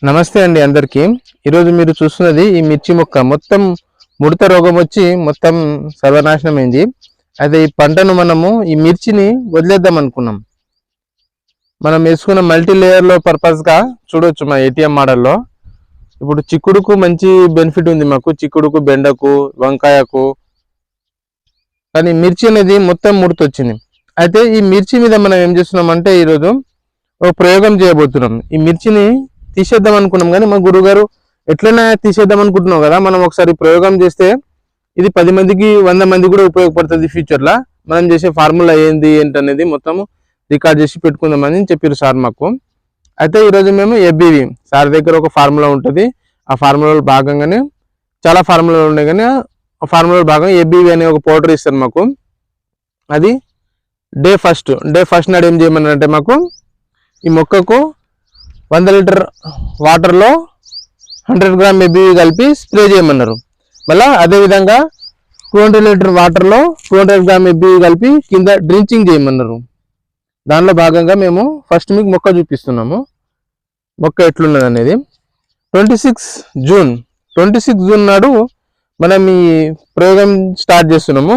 నమస్తే అండి అందరికీ. ఈరోజు మీరు చూస్తున్నది ఈ మిర్చి మొక్క మొత్తం ముడత రోగం వచ్చి మొత్తం సర్వనాశనమైంది. అయితే ఈ పంటను మనము ఈ మిర్చిని వదిలేద్దాం అనుకున్నాం. మనం వేసుకున్న మల్టీ లేయర్లో పర్పస్గా చూడొచ్చు మా ఏటీఎం మోడల్లో. ఇప్పుడు చిక్కుడుకు మంచి బెనిఫిట్ ఉంది మాకు, చిక్కుడుకు, బెండకు, వంకాయకు. కానీ మిర్చి అనేది మొత్తం ముడతొచ్చింది. అయితే ఈ మిర్చి మీద మనం ఏం చేస్తున్నామంటే ఈరోజు ఒక ప్రయోగం చేయబోతున్నాం. ఈ మిర్చిని తీసేద్దాం అనుకున్నాం, కానీ మా గురుగారు ఎట్లైనా తీసేద్దాం అనుకుంటున్నాం కదా, మనం ఒకసారి ప్రయోగం చేస్తే ఇది 10 మందికి 100 మంది కూడా ఉపయోగపడుతుంది. ఫ్యూచర్లో మనం చేసే ఫార్ములా ఏంది ఏంటనేది మొత్తం రికార్డ్ చేసి పెట్టుకుందామని చెప్పారు సార్ మాకు. అయితే ఈరోజు మేము ఎబ్బీవి సార్ దగ్గర ఒక ఫార్ములా ఉంటుంది. ఆ ఫార్ములాలో భాగంగానే చాలా ఫార్ములాలు ఉన్నాయి, కానీ ఆ ఫార్ములాలో భాగంగా ఎబ్బీవి అనే ఒక పౌడర్ ఇస్తారు మాకు. అది డే ఫస్ట్ నాడు ఏం చేయమన్నారంటే మాకు ఈ మొక్కకు 100 లీటర్ వాటర్లో 100 గ్రామ్ ఎబ్బీవి కలిపి స్ప్రే చేయమన్నారు. మళ్ళీ అదేవిధంగా 200 లీటర్ వాటర్లో 200 గ్రామ్ ఎబ్బీవి కలిపి కింద డ్రించింగ్ చేయమన్నారు. దానిలో భాగంగా మేము ఫస్ట్ మీకు మొక్క చూపిస్తున్నాము, మొక్క ఎట్లున్నది అనేది. 26 జూన్ నాడు మనం ఈ ప్రయోగం స్టార్ట్ చేస్తున్నాము.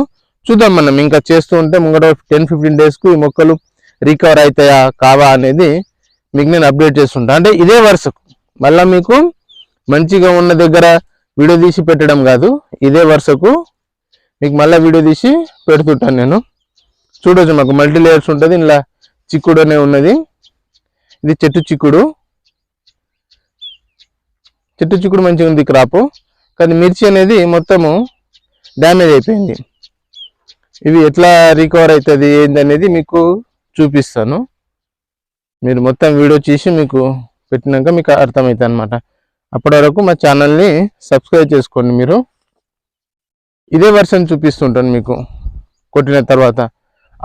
చూద్దాం, మనం ఇంకా చేస్తూ ఉంటే ముంగట 10-15 డేస్కు ఈ మొక్కలు రికవర్ అవుతాయా కావా అనేది మీకు నేను అప్డేట్ చేస్తుంటా. అంటే ఇదే వరుసకు మళ్ళీ మీకు మంచిగా ఉన్న దగ్గర వీడియో తీసి పెట్టడం కాదు, ఇదే వరుసకు మీకు మళ్ళీ వీడియో తీసి పెడుతుంటాను నేను. చూడొచ్చు, మాకు మల్టీ లేయర్స్ ఉంటుంది. ఇలా చిక్కుడు అనే ఉన్నది, ఇది చెట్టు చిక్కుడు మంచిగా ఉంది క్రాపు. కానీ మిర్చి అనేది మొత్తము డ్యామేజ్ అయిపోయింది. ఇవి ఎట్లా రికవర్ అవుతుంది ఏందనేది మీకు చూపిస్తాను. మీరు మొత్తం వీడియో చూసి మీకు పెట్టినాక మీకు అర్థమవుతుంది అనమాట. అప్పటి వరకు మా ఛానల్ని సబ్స్క్రైబ్ చేసుకోండి. మీరు ఇదే వర్షన్ చూపిస్తుంటాను మీకు కొట్టిన తర్వాత.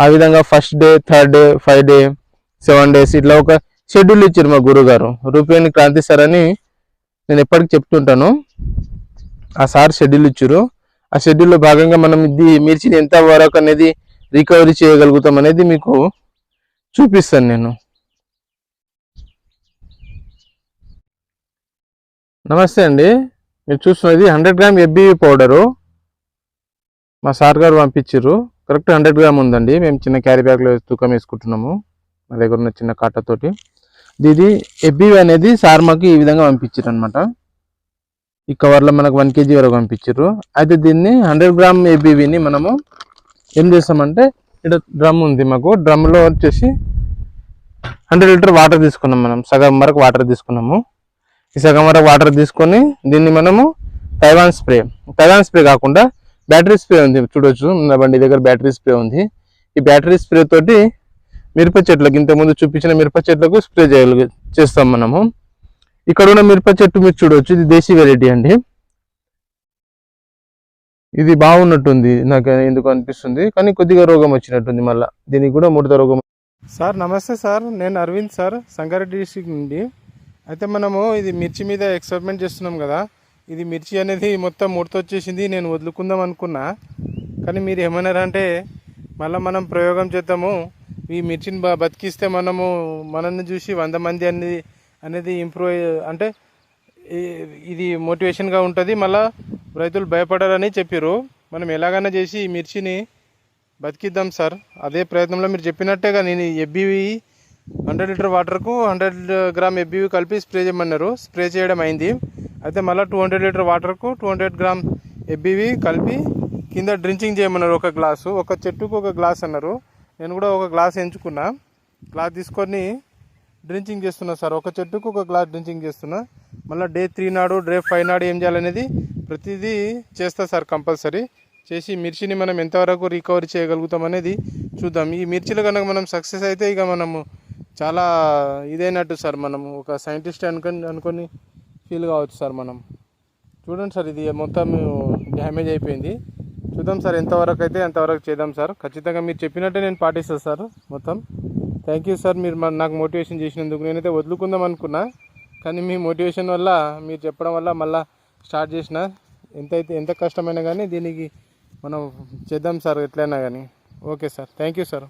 ఆ విధంగా first day, 3rd day, 5 day, 7 days ఇట్లా ఒక షెడ్యూల్ ఇచ్చారు మా గురుగారు. రూపేణి క్రాంతి సార్ అని నేను ఎప్పటికి చెప్తుంటాను. ఆ సార్ షెడ్యూల్ ఇచ్చారు. ఆ షెడ్యూల్లో భాగంగా మనం ఇది మిర్చిని ఎంత వరకు అనేది రికవరీ చేయగలుగుతాం అనేది మీకు చూపిస్తాను నేను. నమస్తే అండి, మీరు చూస్తున్నది 100 గ్రామ్ ఎబ్బీవి పౌడరు మా సార్ గారు పంపించారు. కరెక్ట్ 100 గ్రామ్ ఉందండి. మేము చిన్న క్యారీ బ్యాగ్లో తూకం వేసుకుంటున్నాము మా దగ్గర ఉన్న చిన్న కాటతోటి. ఇది ఎబ్బీవి అనేది సార్ మాకు ఈ విధంగా పంపించారు అనమాట. ఈ కవర్లో మనకు 1 kg వరకు పంపించారు. అయితే దీన్ని 100 గ్రామ్ ఎబ్బీవిని మనము ఏం చేస్తామంటే, ఇక్కడ డ్రమ్ ఉంది మాకు, డ్రమ్లో వచ్చేసి 100 లీటర్ వాటర్ తీసుకున్నాం. మనం సగం వరకు వాటర్ తీసుకున్నాము. ఈ సగం వరకు వాటర్ తీసుకొని దీన్ని మనము తైవాన్ స్ప్రే కాకుండా బ్యాటరీ స్ప్రే ఉంది, చూడొచ్చు నా బండి దగ్గర బ్యాటరీ స్ప్రే ఉంది. ఈ బ్యాటరీ స్ప్రే తోటి మిరప చెట్లకు, ఇంతకుముందు చూపించిన మిరప చెట్లకు స్ప్రే చేస్తాం మనము. ఇక్కడ ఉన్న మిరప చెట్టు మీరు చూడవచ్చు, ఇది దేశీ వెరైటీ అండి. ఇది బాగున్నట్టుంది నాకు ఎందుకు అనిపిస్తుంది, కానీ కొద్దిగా రోగం వచ్చినట్టుంది. మళ్ళీ దీనికి కూడా ముడత రోగం. సార్ నమస్తే సార్, నేను అరవింద్ సార్, సంగారెడ్డి డిస్ట్రిక్ట్ నుండి. అయితే మనము ఇది మిర్చి మీద ఎక్స్పెరిమెంట్ చేస్తున్నాం కదా. ఇది మిర్చి అనేది మొత్తం ముడత వచ్చేసింది, నేను వదులుకుందాం అనుకున్నా. కానీ మీరు ఏమన్నారంటే మళ్ళీ మనం ప్రయోగం చేద్దాము, ఈ మిర్చిని బతికిస్తే మనల్ని చూసి 100 మంది అనేది ఇంప్రూవ్ అంటే ఇది మోటివేషన్గా ఉంటుంది. మళ్ళీ రైతులు భయపడారని చెప్పారు. మనం ఎలాగైనా చేసి ఈ మిర్చిని బతికిద్దాం సార్. అదే ప్రయత్నంలో మీరు చెప్పినట్టేగా నేను ఎబ్బీవి 100 లీటర్ వాటర్కు 100 గ్రామ్ ఎబ్బీవి కలిపి స్ప్రే చేయమన్నారు. స్ప్రే చేయడం అయింది. అయితే మళ్ళీ 200 లీటర్ వాటర్కు 200 గ్రామ్ ఎబ్బీవి కలిపి కింద డ్రించింగ్ చేయమన్నారు. ఒక గ్లాసు, ఒక చెట్టుకు ఒక గ్లాస్ అన్నారు. నేను కూడా ఒక గ్లాస్ ఎంచుకున్నా. గ్లాస్ తీసుకొని డ్రించింగ్ చేస్తున్నా సార్. ఒక చెట్టుకు ఒక గ్లాస్ డ్రించింగ్ చేస్తున్నా. మళ్ళీ డే 3 నాడు, డే 5 నాడు ఏం చేయాలనేది ప్రతిదీ చేస్తా సార్ కంపల్సరీ. చేసి మిర్చిని మనం ఎంతవరకు రికవరీ చేయగలుగుతాం అనేది చూద్దాం. ఈ మిర్చిలో కనుక మనం సక్సెస్ అయితే ఇక మనము చాలా ఇదైనట్టు సార్. మనము ఒక సైంటిస్ట్ అనుకొని ఫీల్ కావచ్చు సార్. మనం చూడండి సార్, ఇది మొత్తం డ్యామేజ్ అయిపోయింది. చూద్దాం సార్, ఎంతవరకు అయితే అంతవరకు చేద్దాం సార్. ఖచ్చితంగా మీరు చెప్పినట్టే నేను పాటిస్తాను సార్ మొత్తం. థ్యాంక్ యూ సార్, మీరు నాకు మోటివేషన్ చేసినందుకు. నేనైతే వదులుకుందాం అనుకున్నా, కానీ మీ మోటివేషన్ వల్ల, మీరు చెప్పడం వల్ల మళ్ళీ స్టార్ట్ చేసిన. ఎంత కష్టమైనా కానీ దీనికి మనం చేద్దాం సార్ ఎట్లయినా కానీ. Okay sir, thank you sir.